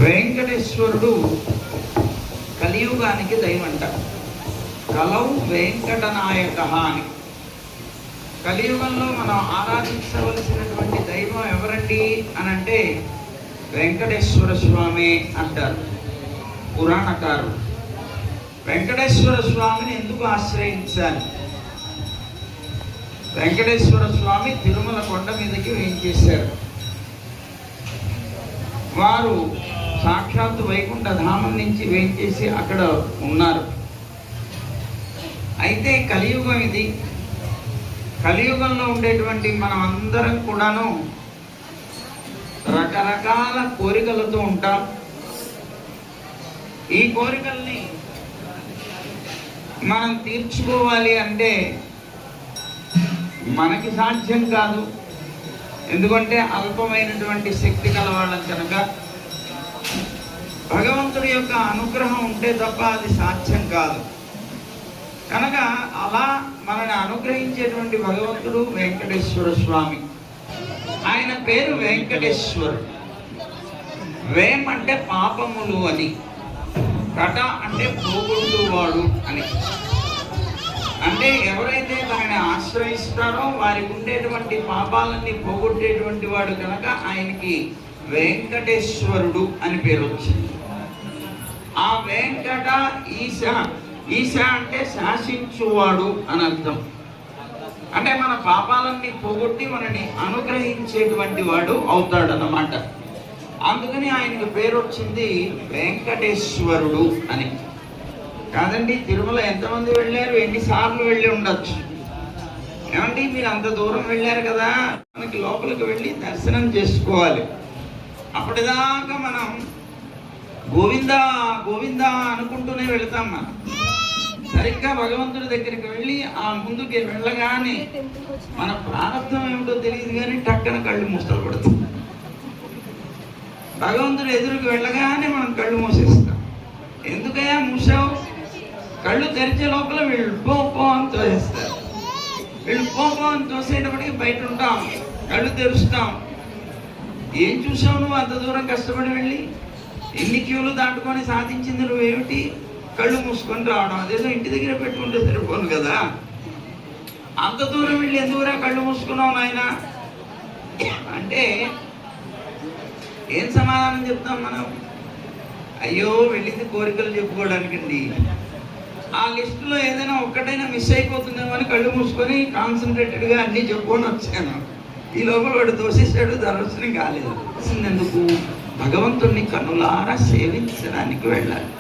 వెంకటేశ్వరుడు కలియుగానికి దైవంట. కలౌ వెంకటనాయక అని. కలియుగంలో మనం ఆరాధించవలసినటువంటి దైవం ఎవరండి అని అంటే వెంకటేశ్వర స్వామి అంటారు పురాణకారు. వెంకటేశ్వర స్వామిని ఎందుకు ఆశ్రయించాలి? వెంకటేశ్వర స్వామి తిరుమల కొండ మీదకి వేయించేశారు. వారు సాక్షాత్తు వైకుంఠ ధామం నుంచి వేయించేసి అక్కడ ఉన్నారు. అయితే కలియుగం ఇది. కలియుగంలో ఉండేటువంటి మనం అందరం కూడాను రకరకాల కోరికలతో ఉంటాం. ఈ కోరికల్ని మనం తీర్చుకోవాలి అంటే మనకి సాధ్యం కాదు. ఎందుకంటే అల్పమైనటువంటి శక్తి కలవాళ్ళం కనుక భగవంతుడి యొక్క అనుగ్రహం ఉంటే తప్ప అది సాధ్యం కాదు. కనుక అలా మనని అనుగ్రహించేటువంటి భగవంతుడు వెంకటేశ్వర స్వామి. ఆయన పేరు వెంకటేశ్వరుడు. వేం అంటే పాపములు అని, కట అంటే పోగొట్టువాడు అని. అంటే ఎవరైతే దాన్ని ఆశ్రయిస్తారో వారికి ఉండేటువంటి పాపాలన్నీ పోగొట్టేటువంటి వాడు కనుక ఆయనకి వెంకటేశ్వరుడు అని పేరు వచ్చింది. ఆ వెంకట ఈశ, ఈశ అంటే శాసించువాడు అని అర్థం. అంటే మన పాపాలన్నీ పోగొట్టి మనని అనుగ్రహించేటువంటి వాడు అవుతాడన్నమాట. అందుకని ఆయనకు పేరు వచ్చింది వెంకటేశ్వరుడు అని. కాదండి, తిరుమల ఎంతమంది వెళ్ళారు? ఎన్నిసార్లు వెళ్ళి ఉండొచ్చు? ఏమండి, మీరు అంత దూరం వెళ్ళారు కదా, మనకి లోపలికి వెళ్ళి దర్శనం చేసుకోవాలి. అప్పటిదాకా మనం గోవిందా గోవిందా అనుకుంటూనే వెళతాం. మనం సరిగ్గా భగవంతుడి దగ్గరికి వెళ్ళి ఆ ముందుకి వెళ్ళగానే మన ప్రారంభం ఏమిటో తెలియదు కానీ టక్కన కళ్ళు మూస్తలు పడుతుంది. భగవంతుడు ఎదురుకు వెళ్ళగానే మనం కళ్ళు మూసేస్తాం. ఎందుకయ్యా మూసావు? కళ్ళు తెరిచే లోపల వీళ్ళు పో అని తోసేస్తారు. వీళ్ళు పో అని తోసేటప్పటికి బయట ఉంటాం, కళ్ళు తెరుస్తాం. ఏం చూసావు నువ్వు అంత దూరం కష్టపడి వెళ్ళి? ఎన్ని క్యూలు దాటుకొని సాధించింది నువ్వేమిటి? కళ్ళు మూసుకొని రావడం. అదేదో ఇంటి దగ్గర పెట్టుకుంటే సరిపోను కదా. అంత దూరం వెళ్ళి ఎందుకురా కళ్ళు మూసుకున్నావు నాయన అంటే ఏం సమాధానం చెప్తాం మనం? అయ్యో వెళ్ళింది కోరికలు చెప్పుకోవడానికండి. ఆ లిస్టులో ఏదైనా ఒక్కటైనా మిస్ అయిపోతుందేమో అని కళ్ళు మూసుకొని కాన్సన్ట్రేటెడ్గా అన్నీ చెప్పుకొని వచ్చాను. ఈ లోపల వాడు దోషిస్తాడు, దర్శనం కాలేదు. ఎందుకు? భగవంతుణ్ణి కనులారా సేవించడానికి వెళ్ళాలి.